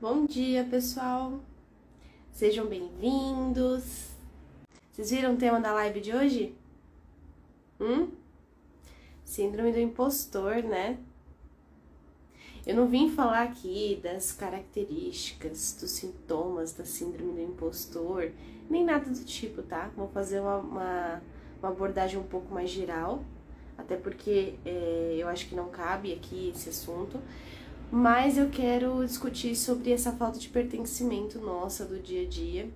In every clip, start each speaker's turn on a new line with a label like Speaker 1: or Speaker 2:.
Speaker 1: Bom dia, pessoal! Sejam bem-vindos! Vocês viram o tema da live de hoje? Síndrome do impostor, né? Eu não vim falar aqui das características, dos sintomas da síndrome do impostor, nem nada do tipo, tá? Vou fazer uma abordagem um pouco mais geral, até porque eu acho que não cabe aqui esse assunto. Mas eu quero discutir sobre essa falta de pertencimento nossa do dia a dia,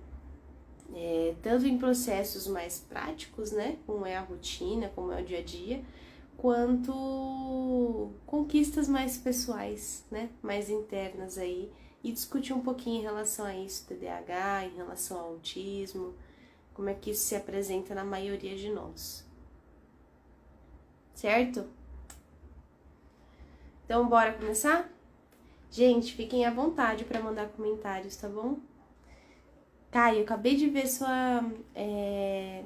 Speaker 1: tanto em processos mais práticos, né, como é a rotina, como é o dia a dia, quanto conquistas mais pessoais, né, mais internas aí, e discutir um pouquinho em relação a isso, TDAH, em relação ao autismo, como é que isso se apresenta na maioria de nós. Certo? Então, bora começar? Gente, fiquem à vontade para mandar comentários, tá bom? Caio, acabei de ver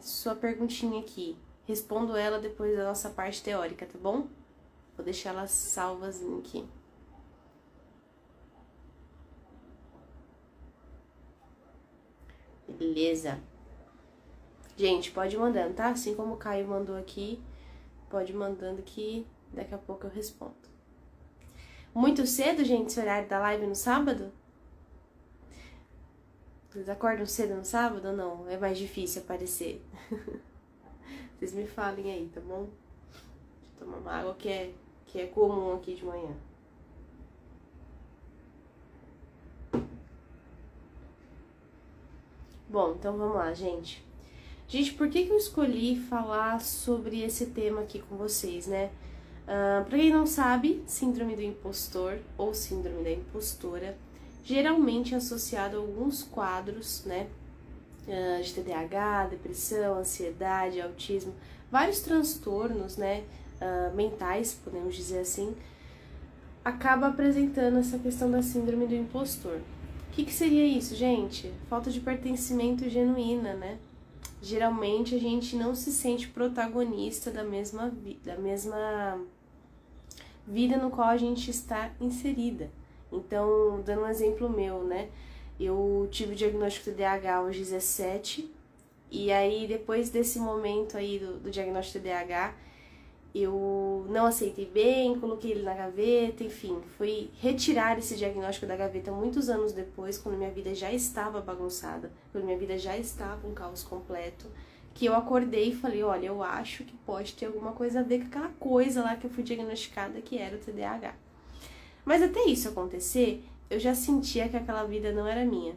Speaker 1: sua perguntinha aqui. Respondo ela depois da nossa parte teórica, tá bom? Vou deixar ela salvazinha aqui. Beleza. Gente, pode ir mandando, tá? Assim como o Caio mandou aqui, pode ir mandando que daqui a pouco eu respondo. Muito cedo, gente, esse horário da live no sábado? Vocês acordam cedo no sábado ou não? É mais difícil aparecer. Vocês me falem aí, tá bom? Deixa eu tomar uma água que é comum aqui de manhã. Bom, então vamos lá, gente. Gente, por que eu escolhi falar sobre esse tema aqui com vocês, né? Pra quem não sabe, síndrome do impostor ou síndrome da impostora geralmente é associado a alguns quadros, né, de TDAH, depressão, ansiedade, autismo, vários transtornos, né, mentais, podemos dizer assim, acaba apresentando essa questão da síndrome do impostor. O que seria isso, gente? Falta de pertencimento genuína, né? Geralmente a gente não se sente protagonista da mesma vida no qual a gente está inserida. Então, dando um exemplo meu, né? Eu tive o diagnóstico de TDAH aos 17, e aí depois desse momento aí do diagnóstico de TDAH, eu não aceitei bem, coloquei ele na gaveta, enfim, fui retirar esse diagnóstico da gaveta muitos anos depois, quando minha vida já estava bagunçada, quando minha vida já estava um caos completo, que eu acordei e falei, olha, eu acho que pode ter alguma coisa a ver com aquela coisa lá que eu fui diagnosticada, que era o TDAH. Mas até isso acontecer, eu já sentia que aquela vida não era minha.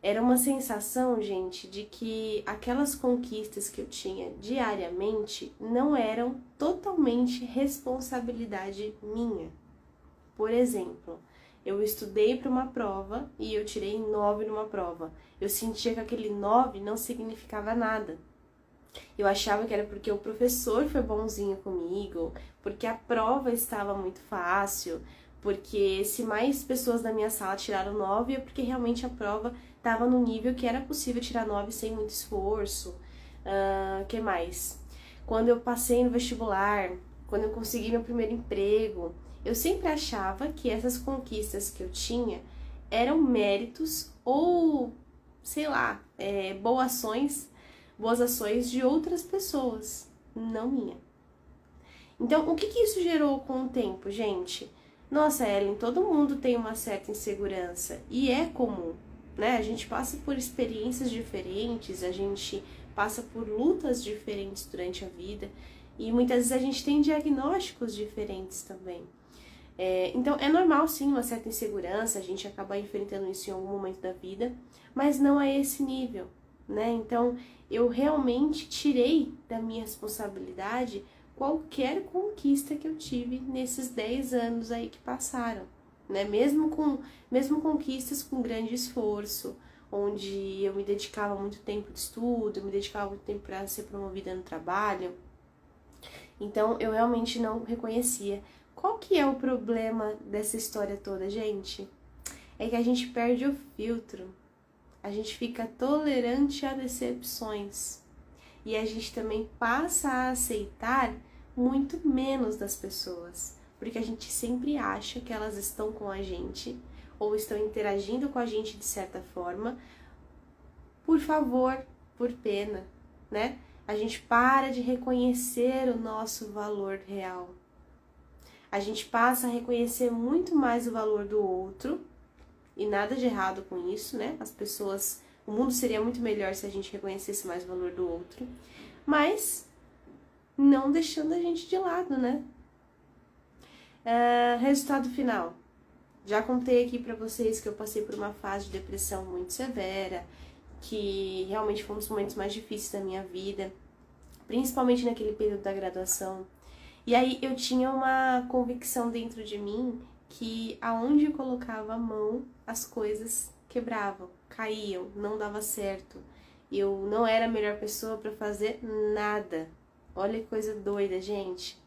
Speaker 1: Era uma sensação, gente, de que aquelas conquistas que eu tinha diariamente não eram totalmente responsabilidade minha. Por exemplo, eu estudei para uma prova e eu tirei 9 numa prova. Eu sentia que aquele 9 não significava nada. Eu achava que era porque o professor foi bonzinho comigo, porque a prova estava muito fácil, porque se mais pessoas da minha sala tiraram 9 é porque realmente a prova estava no nível que era possível tirar 9 sem muito esforço. Que mais? Quando eu passei no vestibular, quando eu consegui meu primeiro emprego, eu sempre achava que essas conquistas que eu tinha eram méritos ou, sei lá, boas ações de outras pessoas, não minha. Então, o que isso gerou com o tempo, gente? Nossa, Ellen, todo mundo tem uma certa insegurança e é comum, né? A gente passa por experiências diferentes, a gente passa por lutas diferentes durante a vida e muitas vezes a gente tem diagnósticos diferentes também. Então, é normal sim uma certa insegurança, a gente acaba enfrentando isso em algum momento da vida, mas não a esse nível, né? Então, eu realmente tirei da minha responsabilidade qualquer conquista que eu tive nesses 10 anos aí que passaram, né? Mesmo conquistas com grande esforço, onde eu me dedicava muito tempo de estudo, eu me dedicava muito tempo para ser promovida no trabalho. Então, eu realmente não reconhecia. Qual que é o problema dessa história toda, gente? É que a gente perde o filtro. A gente fica tolerante a decepções. E a gente também passa a aceitar muito menos das pessoas. Porque a gente sempre acha que elas estão com a gente ou estão interagindo com a gente de certa forma, por favor, por pena, né? A gente para de reconhecer o nosso valor real. A gente passa a reconhecer muito mais o valor do outro, e nada de errado com isso, né? O mundo seria muito melhor se a gente reconhecesse mais o valor do outro, mas não deixando a gente de lado, né? Resultado final. Já contei aqui pra vocês que eu passei por uma fase de depressão muito severa, que realmente foi um dos momentos mais difíceis da minha vida, principalmente naquele período da graduação. E aí eu tinha uma convicção dentro de mim que aonde eu colocava a mão, as coisas quebravam, caíam, não dava certo. Eu não era a melhor pessoa para fazer nada. Olha que coisa doida, gente.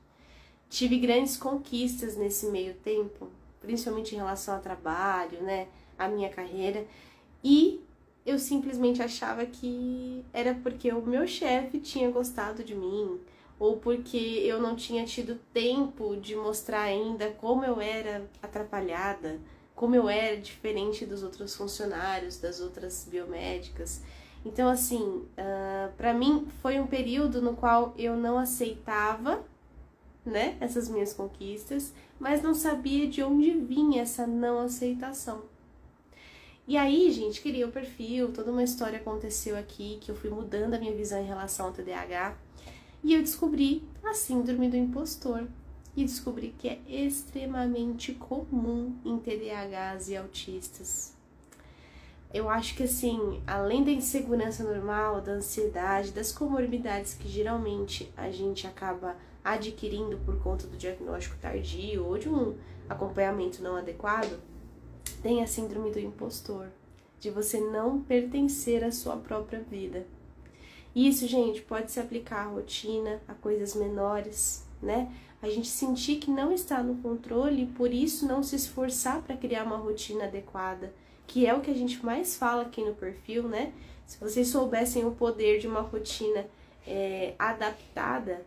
Speaker 1: Tive grandes conquistas nesse meio tempo, principalmente em relação ao trabalho, né, a minha carreira, e eu simplesmente achava que era porque o meu chefe tinha gostado de mim, ou porque eu não tinha tido tempo de mostrar ainda como eu era atrapalhada, como eu era diferente dos outros funcionários, das outras biomédicas. Então, assim, pra mim foi um período no qual eu não aceitava, né, essas minhas conquistas, mas não sabia de onde vinha essa não aceitação. E aí, gente, criei o perfil, toda uma história aconteceu aqui, que eu fui mudando a minha visão em relação ao TDAH, e eu descobri a síndrome do impostor, e descobri que é extremamente comum em TDAHs e autistas. Eu acho que, assim, além da insegurança normal, da ansiedade, das comorbidades que geralmente a gente acaba adquirindo por conta do diagnóstico tardio ou de um acompanhamento não adequado, tem a síndrome do impostor, de você não pertencer à sua própria vida. Isso, gente, pode se aplicar à rotina, a coisas menores, né? A gente sentir que não está no controle e por isso não se esforçar para criar uma rotina adequada, que é o que a gente mais fala aqui no perfil, né? Se vocês soubessem o poder de uma rotina adaptada,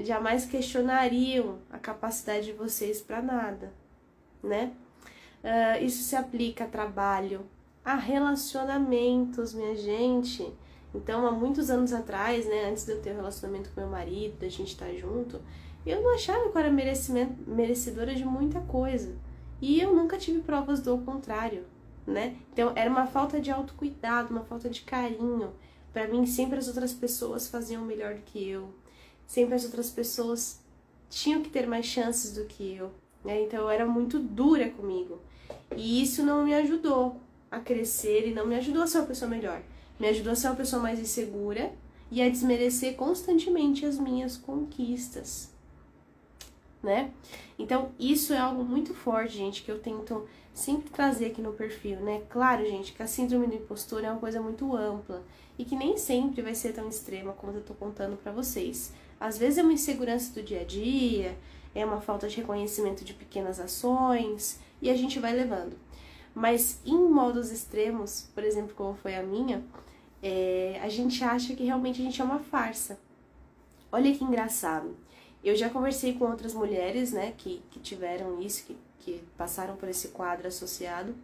Speaker 1: jamais questionariam a capacidade de vocês para nada, né? Isso se aplica a trabalho, a relacionamentos, minha gente. Então, há muitos anos atrás, né, antes de eu ter um relacionamento com meu marido, da gente estar junto, eu não achava que eu era merecedora de muita coisa. E eu nunca tive provas do contrário, né? Então, era uma falta de autocuidado, uma falta de carinho. Para mim, sempre as outras pessoas faziam melhor do que eu. Sempre as outras pessoas tinham que ter mais chances do que eu, né? Então, eu era muito dura comigo. E isso não me ajudou a crescer e não me ajudou a ser uma pessoa melhor. Me ajudou a ser uma pessoa mais insegura e a desmerecer constantemente as minhas conquistas, né? Então, isso é algo muito forte, gente, que eu tento sempre trazer aqui no perfil, né? Claro, gente, que a síndrome do impostor é uma coisa muito ampla e que nem sempre vai ser tão extrema como eu tô contando pra vocês. Às vezes é uma insegurança do dia a dia, é uma falta de reconhecimento de pequenas ações e a gente vai levando. Mas em modos extremos, por exemplo, como foi a minha, a gente acha que realmente a gente é uma farsa. Olha que engraçado. Eu já conversei com outras mulheres, né, que tiveram isso, que passaram por esse quadro associado,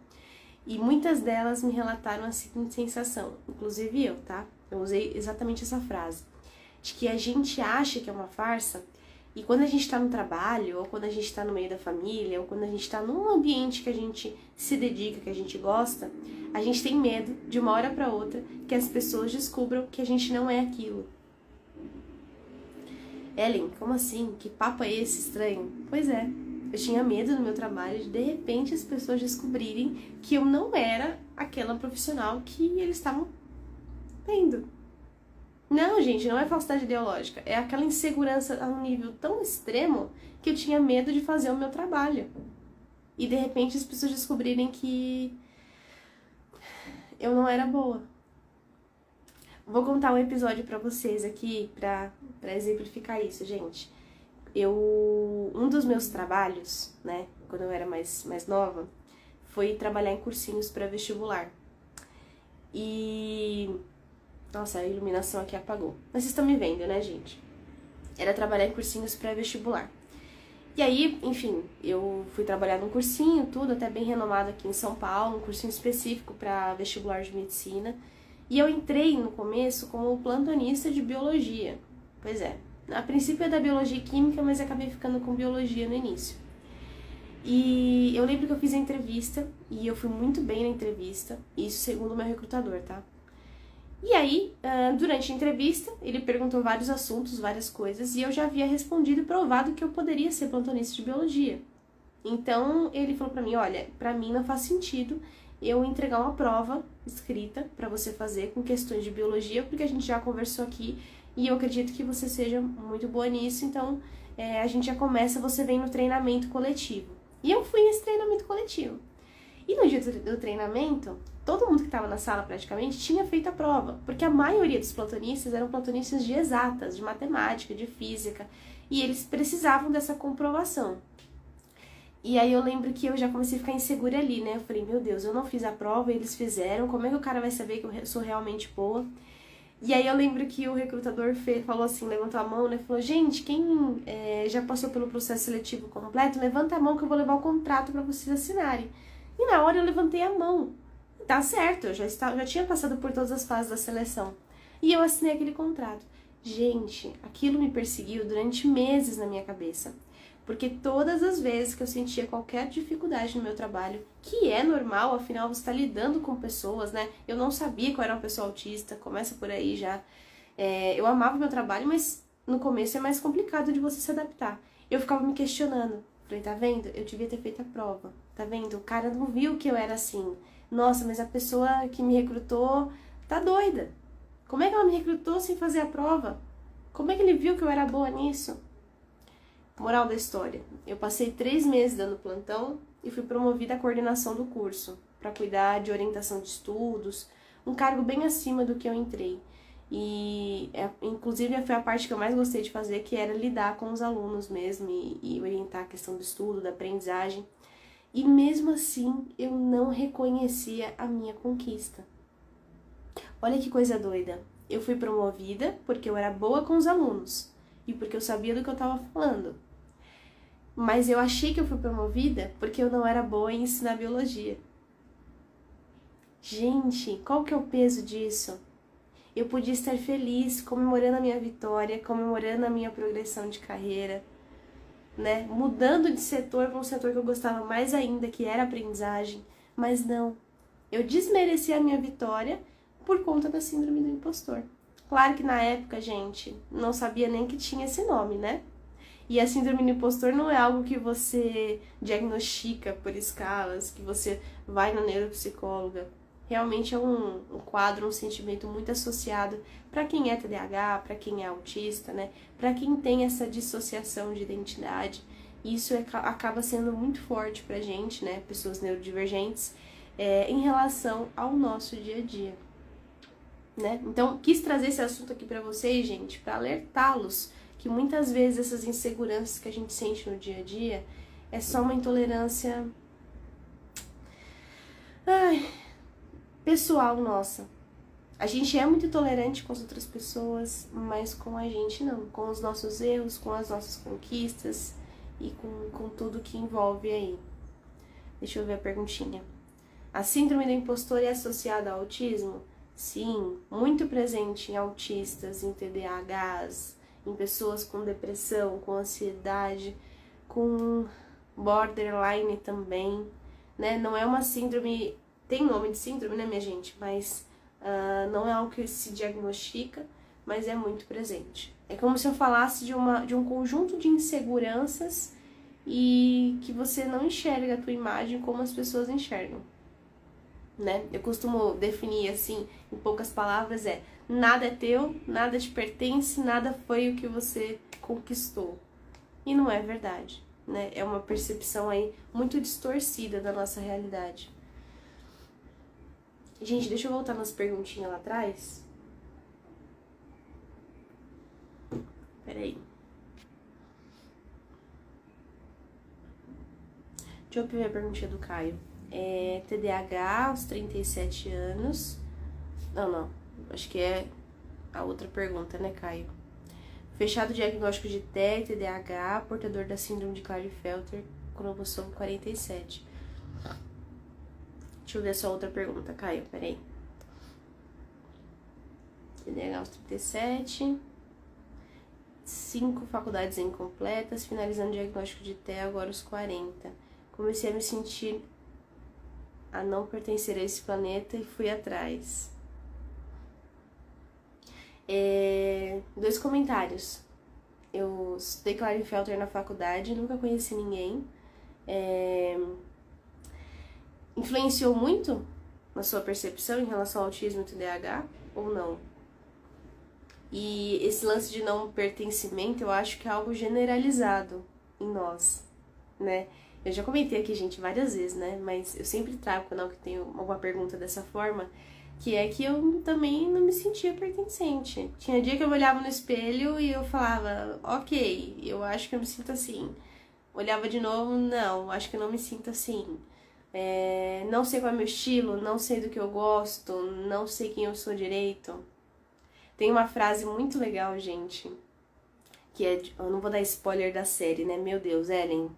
Speaker 1: e muitas delas me relataram a seguinte sensação, inclusive eu, tá? Eu usei exatamente essa frase, de que a gente acha que é uma farsa, e quando a gente tá no trabalho, ou quando a gente tá no meio da família, ou quando a gente tá num ambiente que a gente se dedica, que a gente gosta, a gente tem medo, de uma hora pra outra, que as pessoas descubram que a gente não é aquilo. Ellen, como assim? Que papo é esse estranho? Pois é, eu tinha medo no meu trabalho de repente as pessoas descobrirem que eu não era aquela profissional que eles estavam vendo. Não, gente, não é falsidade ideológica, é aquela insegurança a um nível tão extremo que eu tinha medo de fazer o meu trabalho. E de repente as pessoas descobrirem que eu não era boa. Vou contar um episódio pra vocês aqui pra exemplificar isso, gente. Um dos meus trabalhos, né, quando eu era mais nova, foi trabalhar em cursinhos pra vestibular. E... nossa, a iluminação aqui apagou. Mas vocês estão me vendo, né, gente? Era trabalhar em cursinhos pré-vestibular. E aí, enfim, eu fui trabalhar num cursinho, tudo, até bem renomado aqui em São Paulo, um cursinho específico para vestibular de medicina. E eu entrei no começo como plantonista de biologia. Pois é, a princípio é da biologia e química, mas acabei ficando com biologia no início. E eu lembro que eu fiz a entrevista, e eu fui muito bem na entrevista, isso segundo o meu recrutador, tá? E aí, durante a entrevista, ele perguntou vários assuntos, várias coisas, e eu já havia respondido e provado que eu poderia ser plantonista de biologia. Então, ele falou pra mim, olha, pra mim não faz sentido eu entregar uma prova escrita pra você fazer com questões de biologia, porque a gente já conversou aqui e eu acredito que você seja muito boa nisso, então a gente já começa, você vem no treinamento coletivo. E eu fui nesse treinamento coletivo. E no dia do treinamento, todo mundo que estava na sala praticamente tinha feito a prova, porque a maioria dos plantonistas eram plantonistas de exatas, de matemática, de física, e eles precisavam dessa comprovação. E aí eu lembro que eu já comecei a ficar insegura ali, né? Eu falei, meu Deus, eu não fiz a prova, eles fizeram, como é que o cara vai saber que eu sou realmente boa? E aí eu lembro que o recrutador falou assim, levantou a mão, né? Falou, gente, quem já passou pelo processo seletivo completo, levanta a mão que eu vou levar o contrato para vocês assinarem. E na hora eu levantei a mão. Tá certo, eu já tinha passado por todas as fases da seleção. E eu assinei aquele contrato. Gente, aquilo me perseguiu durante meses na minha cabeça. Porque todas as vezes que eu sentia qualquer dificuldade no meu trabalho, que é normal, afinal você está lidando com pessoas, né? Eu não sabia que eu era uma pessoa autista, começa por aí já. Eu amava o meu trabalho, mas no começo é mais complicado de você se adaptar. Eu ficava me questionando. Falei, tá vendo? Eu devia ter feito a prova. Tá vendo? O cara não viu que eu era assim. Nossa, mas a pessoa que me recrutou tá doida. Como é que ela me recrutou sem fazer a prova? Como é que ele viu que eu era boa nisso? Moral da história, eu passei 3 meses dando plantão e fui promovida à coordenação do curso, para cuidar de orientação de estudos, um cargo bem acima do que eu entrei. E, inclusive, foi a parte que eu mais gostei de fazer, que era lidar com os alunos mesmo e orientar a questão do estudo, da aprendizagem. E mesmo assim, eu não reconhecia a minha conquista. Olha que coisa doida. Eu fui promovida porque eu era boa com os alunos e porque eu sabia do que eu estava falando. Mas eu achei que eu fui promovida porque eu não era boa em ensinar biologia. Gente, qual que é o peso disso? Eu podia estar feliz, comemorando a minha vitória, comemorando a minha progressão de carreira, né? Mudando de setor para um setor que eu gostava mais ainda, que era a aprendizagem. Mas não, eu desmereci a minha vitória por conta da síndrome do impostor. Claro que na época, gente, não sabia nem que tinha esse nome, né? E a síndrome do impostor não é algo que você diagnostica por escalas, que você vai na neuropsicóloga. Realmente é um quadro, um sentimento muito associado para quem é TDAH, para quem é autista, né? Para quem tem essa dissociação de identidade. Isso acaba sendo muito forte pra gente, né? Pessoas neurodivergentes, em relação ao nosso dia a dia. Né? Então, quis trazer esse assunto aqui pra vocês, gente, para alertá-los que muitas vezes essas inseguranças que a gente sente no dia a dia é só uma intolerância pessoal nossa. A gente é muito tolerante com as outras pessoas, mas com a gente não. Com os nossos erros, com as nossas conquistas e com tudo que envolve aí. Deixa eu ver a perguntinha. A síndrome do impostor é associada ao autismo? Sim, muito presente em autistas, em TDAHs, em pessoas com depressão, com ansiedade, com borderline também, né? Não é uma síndrome, tem nome de síndrome, né, minha gente? Mas não é algo que se diagnostica, mas é muito presente. É como se eu falasse de um conjunto de inseguranças e que você não enxerga a tua imagem como as pessoas enxergam. Né? Eu costumo definir assim, em poucas palavras, nada é teu, nada te pertence, nada foi o que você conquistou. E não é verdade, né? É uma percepção aí muito distorcida da nossa realidade. Gente, deixa eu voltar nas perguntinhas lá atrás. Peraí. Deixa eu ver a perguntinha do Caio. TDAH aos 37 anos. Não, acho que é a outra pergunta, né, Caio? fechado diagnóstico de TEA e TDAH, portador da síndrome de Klinefelter, cromossomo 47. Deixa eu ver só outra pergunta, Caio, peraí. TDAH aos 37, 5 faculdades incompletas, finalizando o diagnóstico de TEA agora aos 40. Comecei a me sentir a não pertencer a esse planeta e fui atrás. 2 comentários. Eu estudei Klinefelter na faculdade, nunca conheci ninguém. Influenciou muito na sua percepção em relação ao autismo e TDAH ou não? E esse lance de não pertencimento, eu acho que é algo generalizado em nós, né? Eu já comentei aqui, gente, várias vezes, né? Mas eu sempre trago quando eu tenho alguma pergunta dessa forma, que é que eu também não me sentia pertencente. Tinha dia que eu olhava no espelho e eu falava, ok, eu acho que eu me sinto assim. Olhava de novo, não, acho que eu não me sinto assim. Não sei qual é o meu estilo, não sei do que eu gosto, não sei quem eu sou direito. Tem uma frase muito legal, gente, que é, eu não vou dar spoiler da série, né? Meu Deus, Ellen.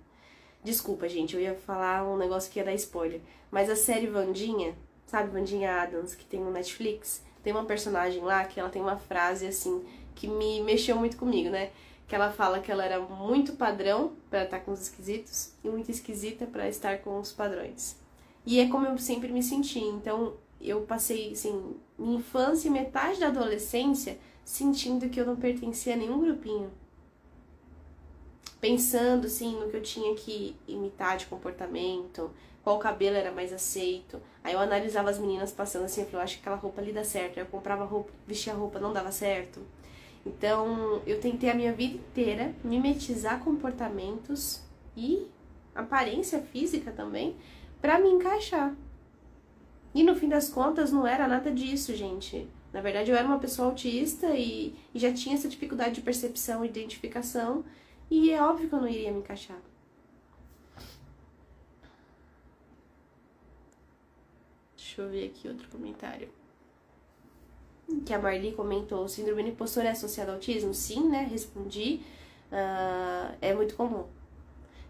Speaker 1: Desculpa, gente, eu ia falar um negócio que ia dar spoiler. Mas a série Wandinha, sabe, Wandinha Adams, que tem no Netflix, tem uma personagem lá que ela tem uma frase, assim, que me mexeu muito comigo, né? Que ela fala que ela era muito padrão pra estar com os esquisitos e muito esquisita pra estar com os padrões. E é como eu sempre me senti. Então, eu passei, assim, minha infância e metade da adolescência sentindo que eu não pertencia a nenhum grupinho. Pensando, assim, no que eu tinha que imitar de comportamento, qual cabelo era mais aceito. Aí eu analisava as meninas passando assim, eu falei, eu acho que aquela roupa ali dá certo. Aí eu comprava roupa, vestia roupa, não dava certo. Então, eu tentei a minha vida inteira mimetizar comportamentos e aparência física também pra me encaixar. E no fim das contas não era nada disso, gente. Na verdade, eu era uma pessoa autista e já tinha essa dificuldade de percepção e identificação. E é óbvio que eu não iria me encaixar. Deixa eu ver aqui outro comentário. Que a Marli comentou, síndrome do impostor é associada ao autismo? Sim, né? Respondi. É muito comum.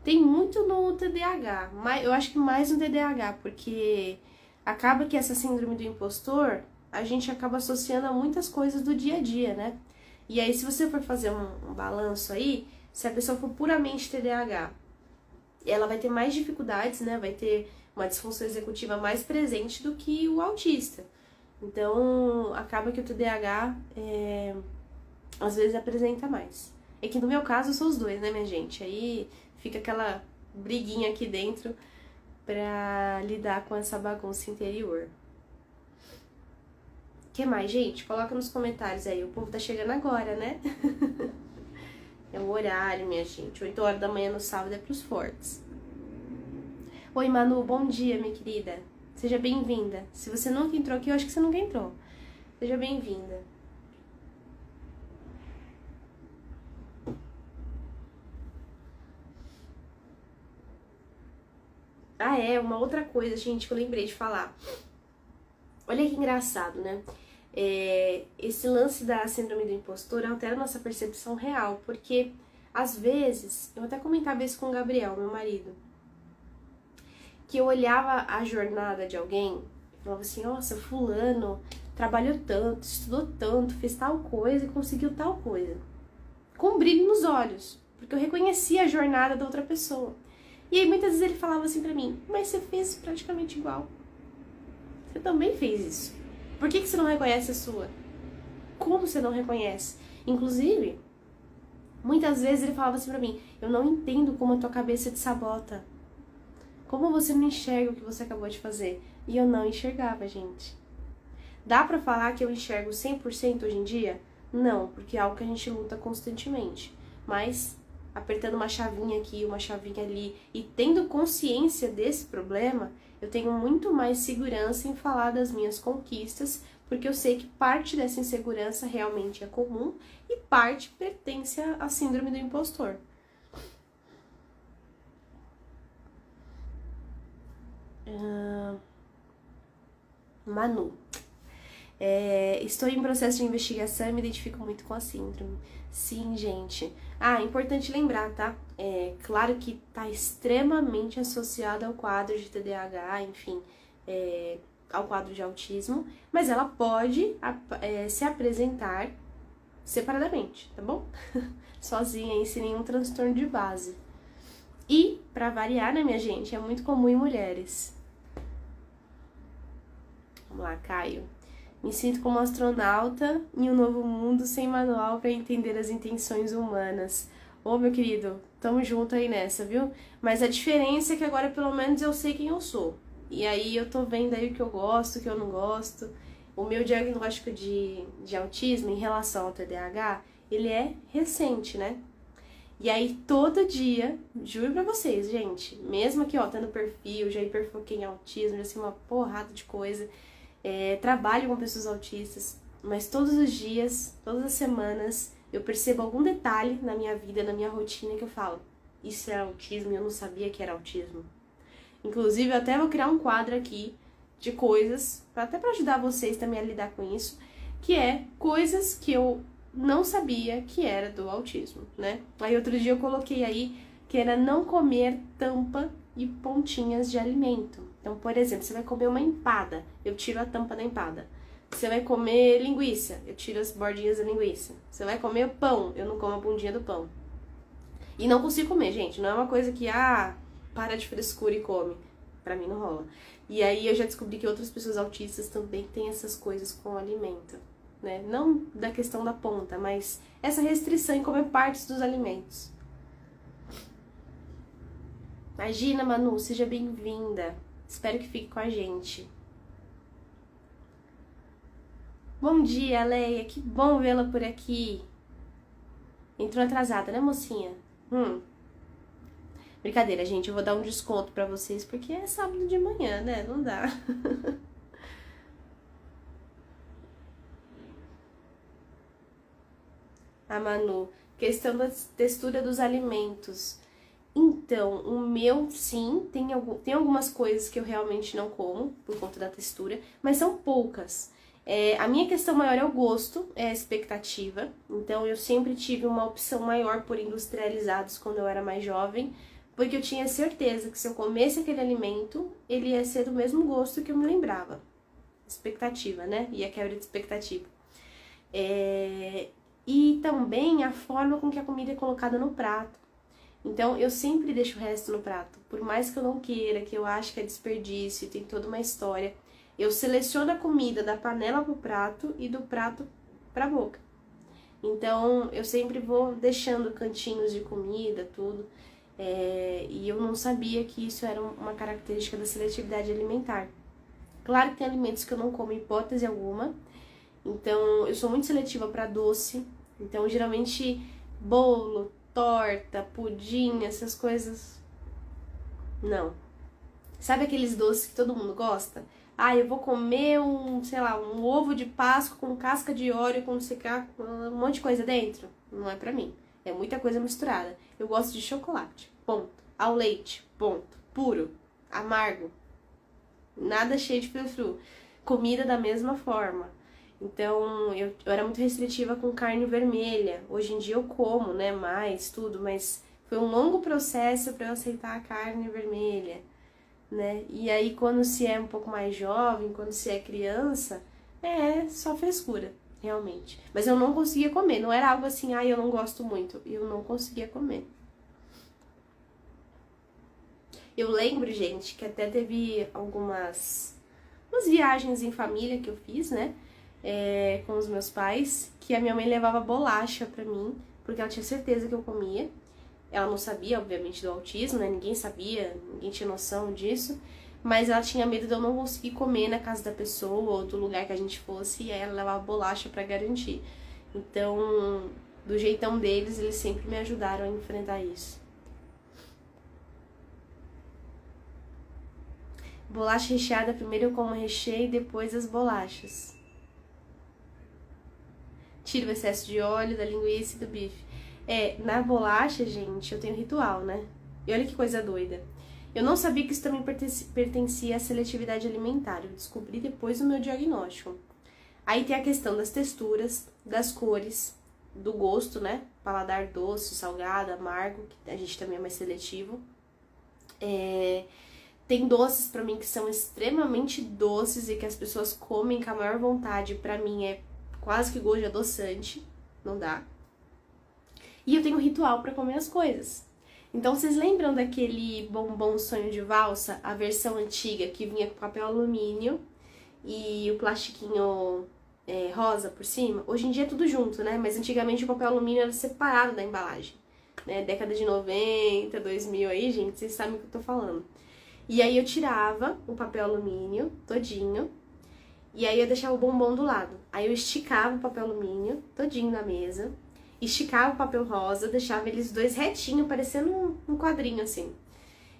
Speaker 1: Tem muito no TDAH, mas eu acho que mais no TDAH, porque acaba que essa síndrome do impostor, a gente acaba associando a muitas coisas do dia a dia, né? E aí, se você for fazer um balanço aí, se a pessoa for puramente TDAH, ela vai ter mais dificuldades, né? Vai ter uma disfunção executiva mais presente do que o autista. Então, acaba que o TDAH, às vezes, apresenta mais. É que no meu caso, são os dois, né, minha gente? Aí fica aquela briguinha aqui dentro pra lidar com essa bagunça interior. O que mais, gente? Coloca nos comentários aí. O povo tá chegando agora, né? É o horário, minha gente. 8 horas da manhã no sábado é pros fortes. Oi, Manu. Bom dia, minha querida. Seja bem-vinda. Se você nunca entrou aqui, eu acho que você nunca entrou. Seja bem-vinda. Uma outra coisa, gente, que eu lembrei de falar. Olha que engraçado, né? Esse lance da síndrome do impostor altera a nossa percepção real, porque às vezes, eu até comentava isso com o Gabriel, meu marido, que eu olhava a jornada de alguém e falava assim, nossa, fulano trabalhou tanto, estudou tanto, fez tal coisa e conseguiu tal coisa. Com um brilho nos olhos, porque eu reconhecia a jornada da outra pessoa. E aí muitas vezes ele falava assim pra mim, mas você fez praticamente igual. Você também fez isso. Por que você não reconhece a sua? Como você não reconhece? Inclusive, muitas vezes ele falava assim pra mim, eu não entendo como a tua cabeça te sabota. Como você não enxerga o que você acabou de fazer? E eu não enxergava, gente. Dá pra falar que eu enxergo 100% hoje em dia? Não, porque é algo que a gente luta constantemente. Mas apertando uma chavinha aqui, uma chavinha ali e tendo consciência desse problema, eu tenho muito mais segurança em falar das minhas conquistas, porque eu sei que parte dessa insegurança realmente é comum e parte pertence à síndrome do impostor. Manu. Estou em processo de investigação e me identifico muito com a síndrome. Sim, gente. Ah, importante lembrar, tá? Claro que tá extremamente associado ao quadro de TDAH, enfim, ao quadro de autismo, mas ela pode se apresentar separadamente, tá bom? Sozinha e sem nenhum transtorno de base. E, pra variar, né, minha gente, é muito comum em mulheres. Vamos lá, Caio. Me sinto como astronauta em um novo mundo sem manual para entender as intenções humanas. Ô, meu querido, tamo junto aí nessa, viu? Mas a diferença é que agora pelo menos eu sei quem eu sou. E aí eu tô vendo aí o que eu gosto, o que eu não gosto. O meu diagnóstico de autismo em relação ao TDAH, ele é recente, né? E aí todo dia, juro pra vocês, gente, mesmo aqui, ó, tendo perfil, já hiperfoquei em autismo, já sei uma porrada de coisa, trabalho com pessoas autistas, mas todos os dias, todas as semanas, eu percebo algum detalhe na minha vida, na minha rotina, que eu falo, isso é autismo e eu não sabia que era autismo. Inclusive, eu até vou criar um quadro aqui de coisas, até pra ajudar vocês também a lidar com isso, que é coisas que eu não sabia que era do autismo, né? Aí outro dia eu coloquei aí que era não comer tampa e pontinhas de alimento. Então, por exemplo, você vai comer uma empada, eu tiro a tampa da empada. Você vai comer linguiça, eu tiro as bordinhas da linguiça. Você vai comer pão, eu não como a bundinha do pão. E não consigo comer, gente, não é uma coisa que, para de frescura e come. Pra mim não rola. E aí eu já descobri que outras pessoas autistas também têm essas coisas com o alimento. Né? Não da questão da ponta, mas essa restrição em comer partes dos alimentos. Imagina, Manu, seja bem-vinda. Espero que fique com a gente. Bom dia, Leia. Que bom vê-la por aqui. Entrou atrasada, né, mocinha? Brincadeira, gente. Eu vou dar um desconto pra vocês porque é sábado de manhã, né? Não dá. A Manu, questão da textura dos alimentos. Então, o meu, sim, tem algumas coisas que eu realmente não como, por conta da textura, mas são poucas. A minha questão maior é o gosto, é a expectativa. Então, eu sempre tive uma opção maior por industrializados quando eu era mais jovem, porque eu tinha certeza que se eu comesse aquele alimento, ele ia ser do mesmo gosto que eu me lembrava. Expectativa, né? E a quebra de expectativa. E também a forma com que a comida é colocada no prato. Então, eu sempre deixo o resto no prato. Por mais que eu não queira, que eu acho que é desperdício, tem toda uma história. Eu seleciono a comida da panela pro prato e do prato pra boca. Então, eu sempre vou deixando cantinhos de comida, tudo. E eu não sabia que isso era uma característica da seletividade alimentar. Claro que tem alimentos que eu não como em hipótese alguma. Então, eu sou muito seletiva para doce. Então, geralmente, bolo, torta, pudim, essas coisas, não. Sabe aqueles doces que todo mundo gosta? Eu vou comer um ovo de Páscoa com casca de Oreo, com um monte de coisa dentro? Não é pra mim. É muita coisa misturada. Eu gosto de chocolate, ponto. Ao leite, ponto. Puro, amargo. Nada cheio de frufru. Comida da mesma forma. Então, eu era muito restritiva com carne vermelha. Hoje em dia eu como, né, mais tudo, mas foi um longo processo para eu aceitar a carne vermelha, né? E aí, quando se é um pouco mais jovem, quando se é criança, é só frescura, realmente. Mas eu não conseguia comer, não era algo assim, eu não gosto muito. Eu não conseguia comer. Eu lembro, gente, que até teve umas viagens em família que eu fiz, né? Com os meus pais, que a minha mãe levava bolacha pra mim, porque ela tinha certeza que eu comia. Ela não sabia, obviamente, do autismo, né? Ninguém sabia, ninguém tinha noção disso. Mas ela tinha medo de eu não conseguir comer na casa da pessoa ou do lugar que a gente fosse, e aí ela levava bolacha pra garantir. Então, do jeitão deles, eles sempre me ajudaram a enfrentar isso. Bolacha recheada, primeiro eu como recheio e depois as bolachas. Tiro o excesso de óleo da linguiça e do bife. Na bolacha, gente, eu tenho ritual, né? E olha que coisa doida. Eu não sabia que isso também pertencia à seletividade alimentar. Eu descobri depois do meu diagnóstico. Aí tem a questão das texturas, das cores, do gosto, né? Paladar doce, salgado, amargo, que a gente também é mais seletivo. Tem doces pra mim que são extremamente doces e que as pessoas comem com a maior vontade. Pra mim é quase que gosto de adoçante, não dá. E eu tenho um ritual pra comer as coisas. Então, vocês lembram daquele bombom sonho de valsa, a versão antiga, que vinha com papel alumínio e o plastiquinho rosa por cima? Hoje em dia é tudo junto, né? Mas antigamente o papel alumínio era separado da embalagem. Né? Década de 90, 2000 aí, gente, vocês sabem o que eu tô falando. E aí eu tirava o papel alumínio todinho, e aí eu deixava o bombom do lado. Aí eu esticava o papel alumínio todinho na mesa, esticava o papel rosa, deixava eles dois retinho, parecendo um quadrinho assim.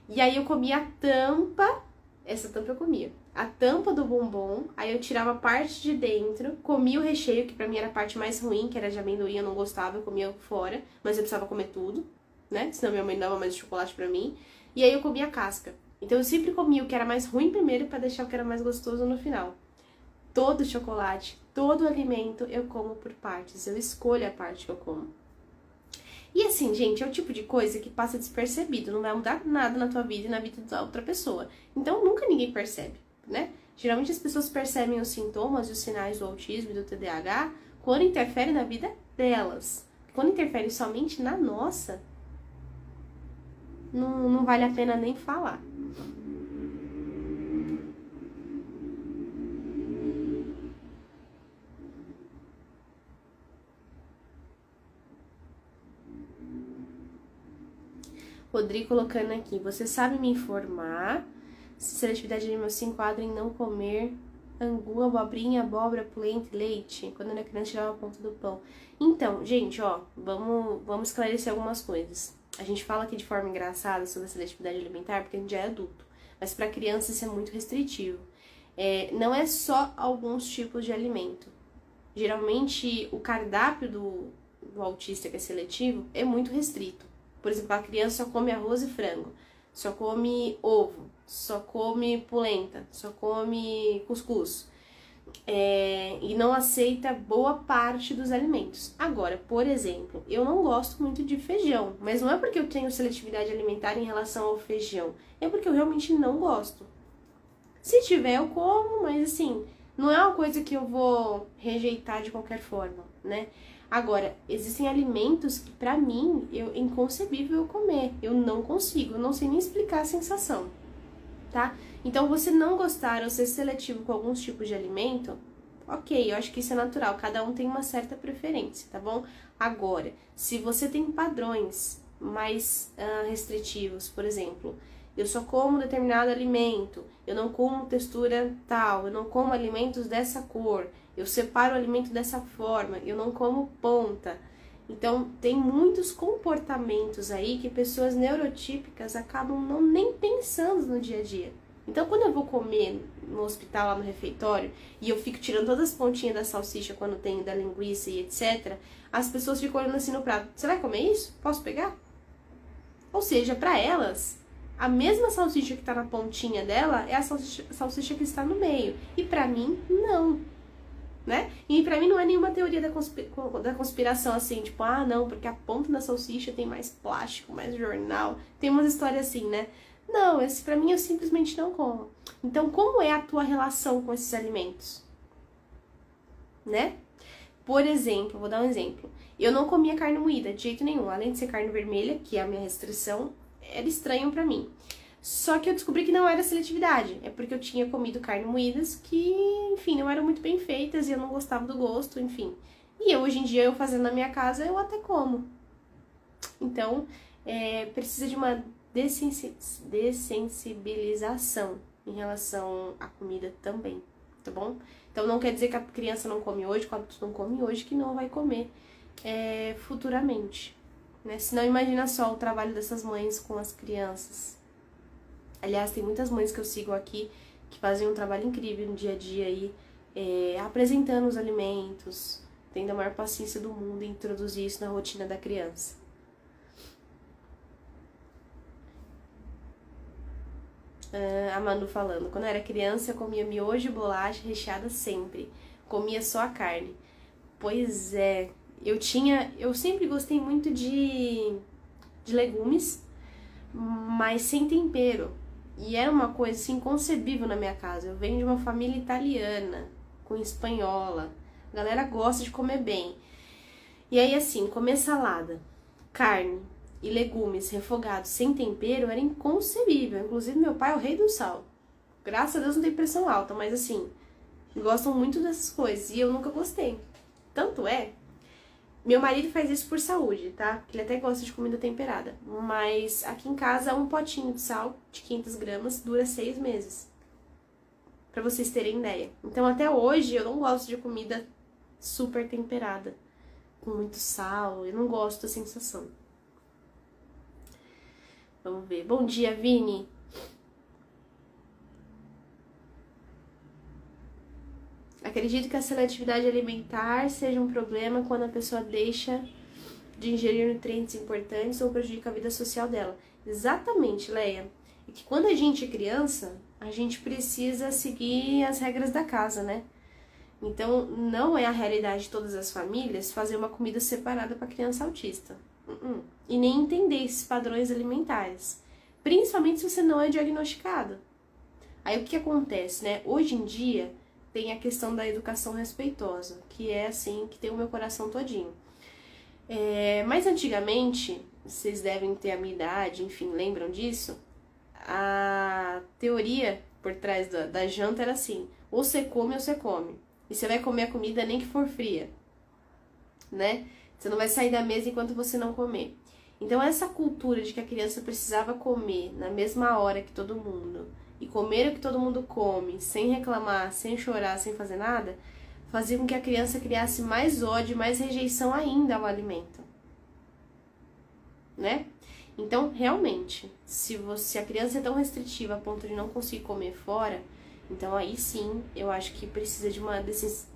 Speaker 1: E aí eu comia a tampa, essa tampa eu comia, a tampa do bombom, aí eu tirava a parte de dentro, comia o recheio, que pra mim era a parte mais ruim, que era de amendoim, eu não gostava, eu comia fora, mas eu precisava comer tudo, né? Senão minha mãe dava mais chocolate pra mim. E aí eu comia a casca. Então eu sempre comia o que era mais ruim primeiro pra deixar o que era mais gostoso no final. Todo chocolate, todo alimento eu como por partes, eu escolho a parte que eu como. E assim, gente, é o tipo de coisa que passa despercebido, não vai mudar nada na tua vida e na vida da outra pessoa. Então nunca ninguém percebe, né? Geralmente as pessoas percebem os sintomas e os sinais do autismo e do TDAH quando interfere na vida delas. Quando interfere somente na nossa, não vale a pena nem falar. Rodrigo colocando aqui, você sabe me informar se seletividade de alimentos se enquadra em não comer angu, abobrinha, abóbora, polenta e leite? Quando eu era criança, tirava a ponta do pão. Então, gente, ó, vamos esclarecer algumas coisas. A gente fala aqui de forma engraçada sobre a seletividade alimentar porque a gente já é adulto, mas para criança isso é muito restritivo. Não é só alguns tipos de alimento. Geralmente, o cardápio do autista que é seletivo é muito restrito. Por exemplo, a criança só come arroz e frango, só come ovo, só come polenta, só come cuscuz. E não aceita boa parte dos alimentos. Agora, por exemplo, eu não gosto muito de feijão, mas não é porque eu tenho seletividade alimentar em relação ao feijão, é porque eu realmente não gosto. Se tiver, eu como, mas assim, não é uma coisa que eu vou rejeitar de qualquer forma, né? Agora, existem alimentos que pra mim é inconcebível eu comer. Eu não consigo, eu não sei nem explicar a sensação, tá? Então, você não gostar ou ser seletivo com alguns tipos de alimento, ok, eu acho que isso é natural, cada um tem uma certa preferência, tá bom? Agora, se você tem padrões mais restritivos, por exemplo, eu só como determinado alimento, eu não como textura tal, eu não como alimentos dessa cor, eu separo o alimento dessa forma, eu não como ponta. Então, tem muitos comportamentos aí que pessoas neurotípicas acabam nem pensando no dia a dia. Então, quando eu vou comer no hospital, lá no refeitório, e eu fico tirando todas as pontinhas da salsicha quando tem da linguiça e etc., as pessoas ficam olhando assim no prato. Você vai comer isso? Posso pegar? Ou seja, para elas, a mesma salsicha que está na pontinha dela é a salsicha que está no meio. E para mim, não. Né? E pra mim não é nenhuma teoria da conspiração assim, tipo, ah não, porque a ponta da salsicha tem mais plástico, mais jornal, tem umas histórias assim, né? Não, esse pra mim eu simplesmente não como. Então, como é a tua relação com esses alimentos? Né? Por exemplo, vou dar um exemplo. Eu não comia carne moída de jeito nenhum, além de ser carne vermelha, que é a minha restrição, era estranho pra mim. Só que eu descobri que não era seletividade, é porque eu tinha comido carne moídas que, enfim, não eram muito bem feitas e eu não gostava do gosto, enfim. E hoje em dia, eu fazendo na minha casa, eu até como. Então, precisa de uma dessensibilização em relação à comida também, tá bom? Então, não quer dizer que a criança não come hoje, que o adulto não come hoje, que não vai comer futuramente, né? Senão, imagina só o trabalho dessas mães com as crianças. Aliás, tem muitas mães que eu sigo aqui que fazem um trabalho incrível no dia a dia aí, apresentando os alimentos, tendo a maior paciência do mundo em introduzir isso na rotina da criança. A Manu falando, quando eu era criança eu comia miojo e bolacha recheada sempre. comia só a carne. Pois é, eu sempre gostei muito de legumes, mas sem tempero. E era uma coisa assim inconcebível na minha casa. Eu venho de uma família italiana, com espanhola. A galera gosta de comer bem. E aí assim, comer salada, carne e legumes refogados sem tempero era inconcebível. Inclusive meu pai é o rei do sal. Graças a Deus não tem pressão alta, mas assim, gostam muito dessas coisas e eu nunca gostei. Tanto é, meu marido faz isso por saúde, tá? Porque ele até gosta de comida temperada. Mas aqui em casa, um potinho de sal de 500 gramas dura 6 meses. Pra vocês terem ideia. Então até hoje eu não gosto de comida super temperada, com muito sal. Eu não gosto da sensação. Vamos ver. Bom dia, Vini. Acredito que a seletividade alimentar seja um problema quando a pessoa deixa de ingerir nutrientes importantes ou prejudica a vida social dela. Exatamente, Leia. E que quando a gente é criança, a gente precisa seguir as regras da casa, né? Então, não é a realidade de todas as famílias fazer uma comida separada para criança autista. E nem entender esses padrões alimentares. Principalmente se você não é diagnosticado. Aí o que acontece, né? Hoje em dia, tem a questão da educação respeitosa, que é assim, que tem o meu coração todinho. Mas antigamente, vocês devem ter a minha idade, enfim, lembram disso? A teoria por trás da janta era assim, ou você come ou você come. E você vai comer a comida nem que for fria, né? Você não vai sair da mesa enquanto você não comer. Então essa cultura de que a criança precisava comer na mesma hora que todo mundo, e comer o que todo mundo come, sem reclamar, sem chorar, sem fazer nada, fazia com que a criança criasse mais ódio, mais rejeição ainda ao alimento. Né? Então, realmente, se a criança é tão restritiva a ponto de não conseguir comer fora, então aí sim, eu acho que precisa de uma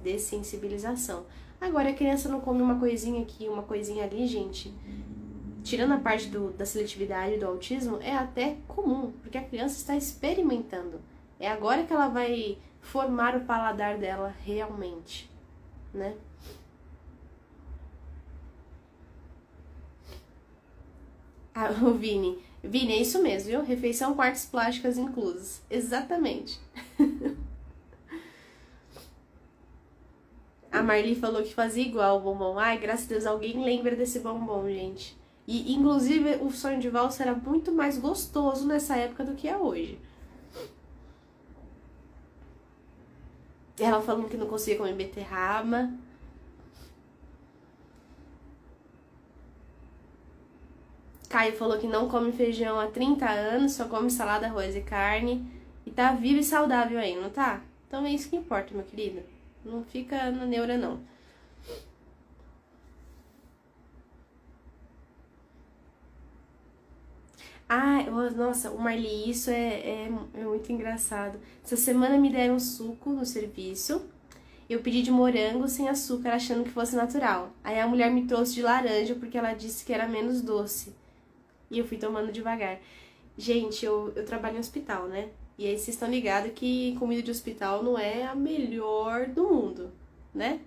Speaker 1: dessensibilização. Agora, a criança não come uma coisinha aqui, uma coisinha ali, gente, tirando a parte da seletividade e do autismo, é até comum, porque a criança está experimentando. É agora que ela vai formar o paladar dela realmente, né? Ah, o Vini, é isso mesmo, viu? Refeição com artes plásticas inclusas. Exatamente. A Marli falou que fazia igual o bombom. Ai, graças a Deus, alguém lembra desse bombom, gente. E, inclusive, o sonho de valsa era muito mais gostoso nessa época do que é hoje. Ela falando que não conseguia comer beterraba. Caio falou que não come feijão há 30 anos, só come salada, arroz e carne. E tá vivo e saudável aí, não tá? Então é isso que importa, meu querido. Não fica na neura, não. Ah, nossa, o Marli, isso é muito engraçado. Essa semana me deram suco no serviço. Eu pedi de morango sem açúcar, achando que fosse natural. Aí a mulher me trouxe de laranja porque ela disse que era menos doce. E eu fui tomando devagar. Gente, eu trabalho em hospital, né? E aí vocês estão ligados que comida de hospital não é a melhor do mundo, né?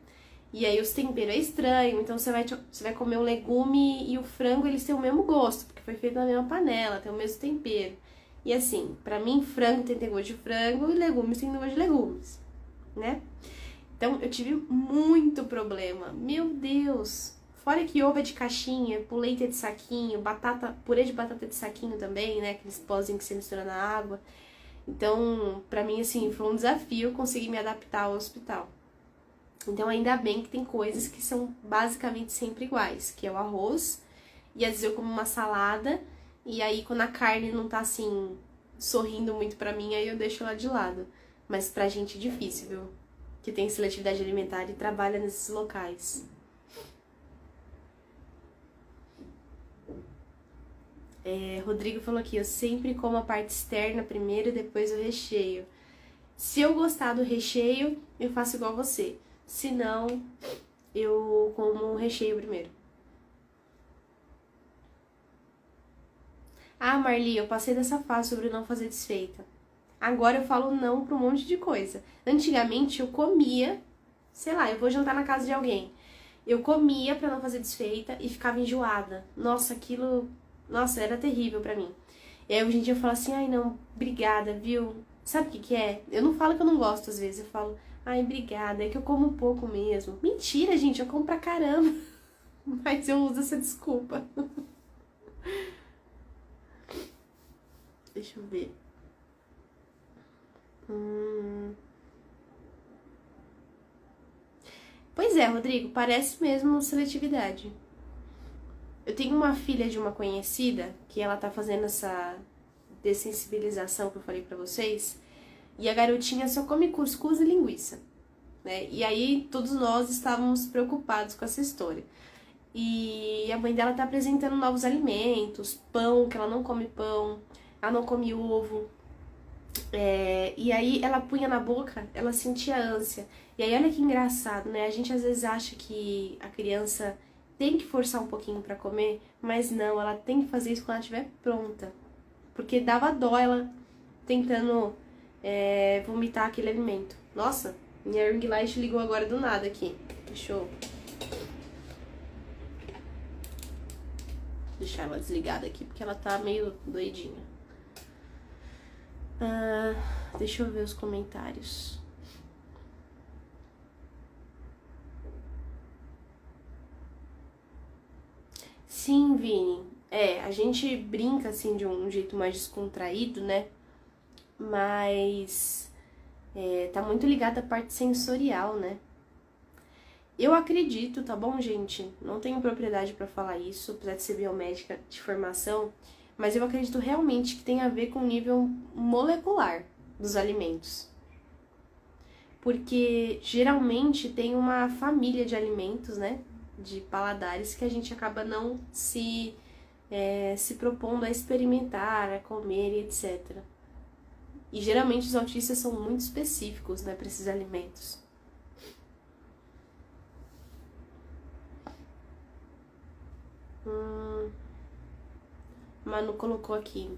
Speaker 1: E aí os temperos é estranho, então você vai comer um legume e o frango, eles têm o mesmo gosto, porque foi feito na mesma panela, tem o mesmo tempero. E assim, pra mim, frango tem gosto de frango e legumes tem gosto de legumes, né? Então eu tive muito problema, meu Deus! Fora que ovo é de caixinha, leite é de saquinho, purê de batata de saquinho também, né? Aqueles pozinhos que você mistura na água. Então, pra mim, assim, foi um desafio conseguir me adaptar ao hospital. Então, ainda bem que tem coisas que são basicamente sempre iguais, que é o arroz, e às vezes eu como uma salada, e aí quando a carne não tá, assim, sorrindo muito pra mim, aí eu deixo ela de lado. Mas pra gente é difícil, viu? Que tem seletividade alimentar e trabalha nesses locais. Rodrigo falou aqui, eu sempre como a parte externa primeiro e depois o recheio. Se eu gostar do recheio, eu faço igual você. Se não, eu como o recheio primeiro. Ah, Marli, eu passei dessa fase sobre não fazer desfeita. Agora eu falo não pra um monte de coisa. Antigamente eu comia sei lá, eu vou jantar na casa de alguém. Eu comia pra não fazer desfeita e ficava enjoada. Nossa, aquilo, nossa, era terrível pra mim. E aí hoje em dia eu falo assim, ai não, obrigada, viu? Sabe o que que é? Eu não falo que eu não gosto às vezes, eu falo, ai, obrigada, é que eu como pouco mesmo. Mentira, gente, eu como pra caramba. Mas eu uso essa desculpa. Deixa eu ver. Pois é, Rodrigo, parece mesmo seletividade. Eu tenho uma filha de uma conhecida que ela tá fazendo essa dessensibilização que eu falei pra vocês, e a garotinha só come cuscuz e linguiça, né? E aí todos nós estávamos preocupados com essa história. E a mãe dela tá apresentando novos alimentos, pão, que ela não come pão, ela não come ovo. E aí ela punha na boca, ela sentia ânsia. E aí olha que engraçado, né? A gente às vezes acha que a criança tem que forçar um pouquinho pra comer, mas não, ela tem que fazer isso quando ela estiver pronta. Porque dava dó ela tentando vomitar aquele alimento. Nossa, minha ring light ligou agora do nada aqui. Deixa eu deixar ela desligada aqui, porque ela tá meio doidinha. Deixa eu ver os comentários. Sim, Vini. A gente brinca assim de um jeito mais descontraído, né? Mas tá muito ligada à parte sensorial, né? Eu acredito, tá bom, gente? Não tenho propriedade pra falar isso, apesar de ser biomédica de formação, mas eu acredito realmente que tem a ver com o nível molecular dos alimentos. Porque geralmente tem uma família de alimentos, né? De paladares que a gente acaba não se propondo a experimentar, a comer e etc. E geralmente os autistas são muito específicos, né, para esses alimentos. Manu colocou aqui.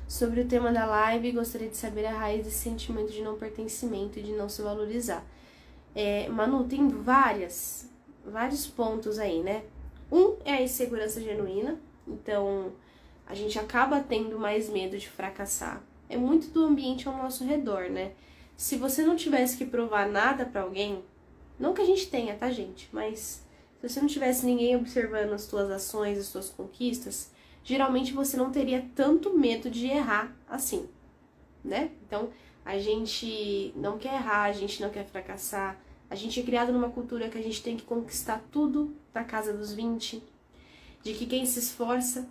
Speaker 1: Sobre o tema da live, gostaria de saber a raiz desse sentimento de não pertencimento e de não se valorizar. Manu, tem vários pontos aí, né? Um é a insegurança genuína, então a gente acaba tendo mais medo de fracassar. É muito do ambiente ao nosso redor, né? Se você não tivesse que provar nada pra alguém, não que a gente tenha, tá, gente? Mas se você não tivesse ninguém observando as tuas ações, as tuas conquistas, geralmente você não teria tanto medo de errar assim, né? Então, a gente não quer errar, a gente não quer fracassar. A gente é criado numa cultura que a gente tem que conquistar tudo na casa dos 20, de que quem se esforça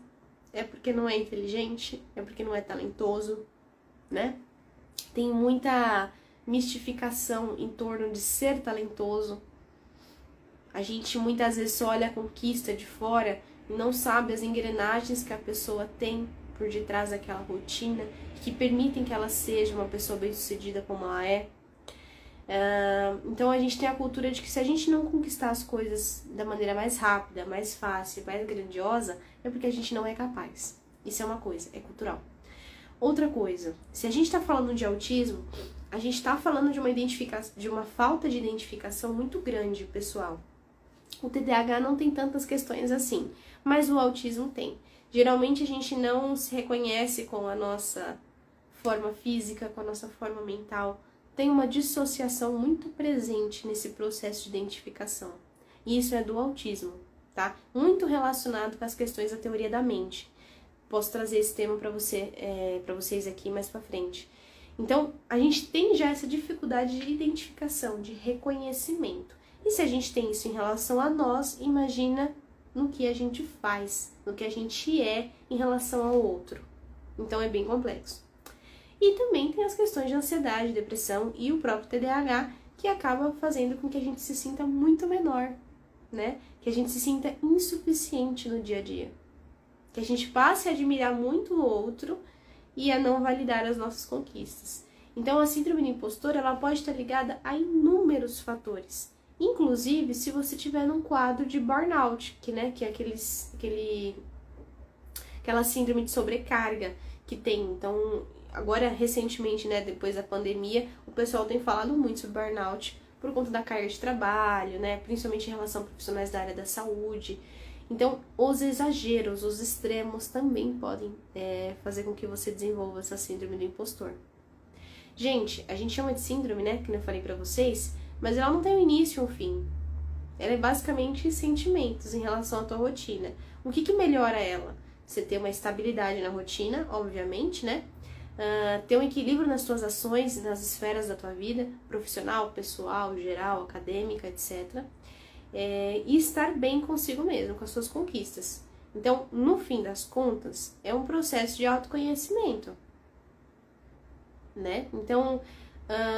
Speaker 1: é porque não é inteligente, é porque não é talentoso, né? Tem muita mistificação em torno de ser talentoso. A gente muitas vezes só olha a conquista de fora e não sabe as engrenagens que a pessoa tem por detrás daquela rotina, que permitem que ela seja uma pessoa bem-sucedida como ela é. Então a gente tem a cultura de que se a gente não conquistar as coisas da maneira mais rápida, mais fácil, mais grandiosa, é porque a gente não é capaz. Isso é uma coisa, é cultural. Outra coisa, se a gente está falando de autismo, a gente está falando de uma falta de identificação muito grande, pessoal. O TDAH não tem tantas questões assim, mas o autismo tem. Geralmente a gente não se reconhece com a nossa forma física, com a nossa forma mental. Tem uma dissociação muito presente nesse processo de identificação. E isso é do autismo, tá? Muito relacionado com as questões da teoria da mente. Posso trazer esse tema para vocês aqui mais para frente. Então, a gente tem já essa dificuldade de identificação, de reconhecimento. E se a gente tem isso em relação a nós, imagina no que a gente faz, no que a gente é em relação ao outro. Então, é bem complexo. E também tem as questões de ansiedade, depressão e o próprio TDAH, que acaba fazendo com que a gente se sinta muito menor, né? Que a gente se sinta insuficiente no dia a dia. Que a gente passe a admirar muito o outro e a não validar as nossas conquistas. Então, a síndrome do impostor, ela pode estar ligada a inúmeros fatores. Inclusive, se você tiver num quadro de burnout, que é aquela síndrome de sobrecarga que tem. Então, agora recentemente, né, depois da pandemia, o pessoal tem falado muito sobre burnout por conta da carga de trabalho, né, principalmente em relação a profissionais da área da saúde. Então, os exageros, os extremos também podem fazer com que você desenvolva essa síndrome do impostor. Gente, a gente chama de síndrome, né, que eu falei pra vocês, mas ela não tem um início e um fim. Ela é basicamente sentimentos em relação à tua rotina. O que melhora ela? Você ter uma estabilidade na rotina, obviamente, né? Ter um equilíbrio nas tuas ações, nas esferas da tua vida, profissional, pessoal, geral, acadêmica, etc. E estar bem consigo mesmo, com as suas conquistas. Então, no fim das contas, é um processo de autoconhecimento, né? Então,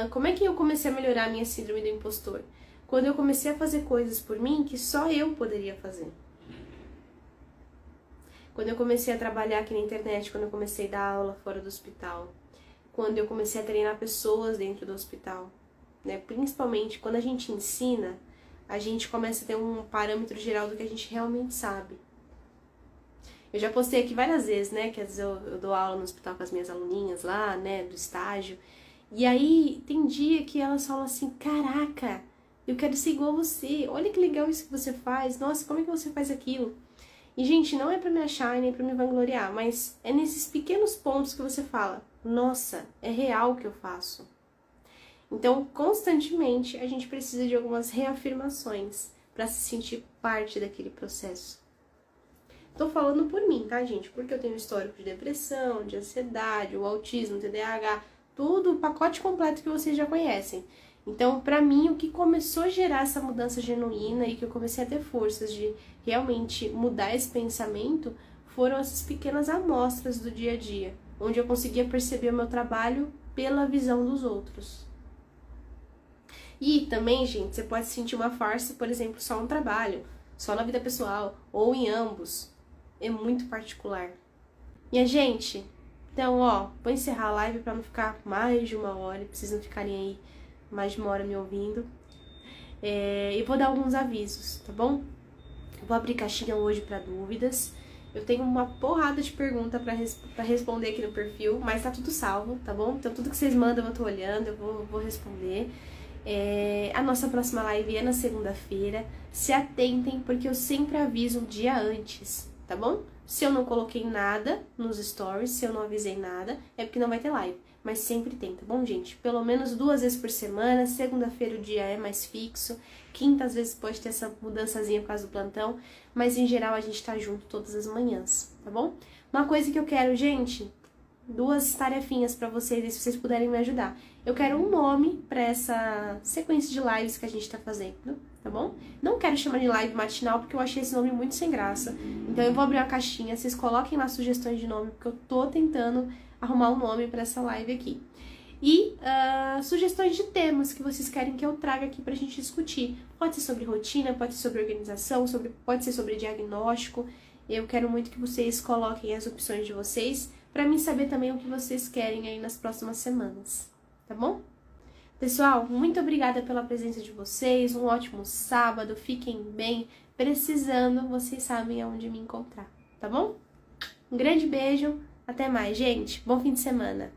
Speaker 1: como é que eu comecei a melhorar a minha síndrome do impostor? Quando eu comecei a fazer coisas por mim que só eu poderia fazer. Quando eu comecei a trabalhar aqui na internet, quando eu comecei a dar aula fora do hospital, quando eu comecei a treinar pessoas dentro do hospital, né? Principalmente quando a gente ensina, a gente começa a ter um parâmetro geral do que a gente realmente sabe. Eu já postei aqui várias vezes, né, que às vezes eu dou aula no hospital com as minhas aluninhas lá, né, do estágio, e aí tem dia que elas falam assim, caraca, eu quero ser igual a você, olha que legal isso que você faz, nossa, como é que você faz aquilo? E, gente, não é pra me achar e nem pra me vangloriar, mas é nesses pequenos pontos que você fala, nossa, é real o que eu faço. Então, constantemente, a gente precisa de algumas reafirmações para se sentir parte daquele processo. Tô falando por mim, tá, gente? Porque eu tenho histórico de depressão, de ansiedade, o autismo, o TDAH, tudo o pacote completo que vocês já conhecem. Então, pra mim, o que começou a gerar essa mudança genuína e que eu comecei a ter forças de realmente mudar esse pensamento foram essas pequenas amostras do dia a dia, onde eu conseguia perceber o meu trabalho pela visão dos outros. E também, gente, você pode sentir uma farsa, por exemplo, só no trabalho, só na vida pessoal, ou em ambos. É muito particular. Minha gente, então, vou encerrar a live pra não ficar mais de 1 hora, e vocês não ficarem aí mais de 1 hora me ouvindo. E vou dar alguns avisos, tá bom? Eu vou abrir caixinha hoje pra dúvidas. Eu tenho uma porrada de pergunta pra responder aqui no perfil, mas tá tudo salvo, tá bom? Então tudo que vocês mandam eu tô olhando, eu vou responder. A nossa próxima live é na segunda-feira. Se atentem, porque eu sempre aviso um dia antes, tá bom? Se eu não coloquei nada nos stories, se eu não avisei nada, é porque não vai ter live. Mas sempre tem, tá bom, gente? Pelo menos 2 vezes por semana. Segunda-feira o dia é mais fixo. Quinta, às vezes, pode ter essa mudançazinha por causa do plantão. Mas, em geral, a gente tá junto todas as manhãs, tá bom? Uma coisa que eu quero, gente, 2 tarefinhas pra vocês, e se vocês puderem me ajudar. Eu quero um nome pra essa sequência de lives que a gente tá fazendo, tá bom? Não quero chamar de live matinal, porque eu achei esse nome muito sem graça. Então eu vou abrir uma caixinha, vocês coloquem lá sugestões de nome, porque eu tô tentando arrumar um nome pra essa live aqui. E sugestões de temas que vocês querem que eu traga aqui pra gente discutir. Pode ser sobre rotina, pode ser sobre organização, pode ser sobre diagnóstico. Eu quero muito que vocês coloquem as opções de vocês, pra mim saber também o que vocês querem aí nas próximas semanas. Tá bom? Pessoal, muito obrigada pela presença de vocês, um ótimo sábado, fiquem bem, precisando, vocês sabem aonde me encontrar, tá bom? Um grande beijo, até mais, gente, bom fim de semana!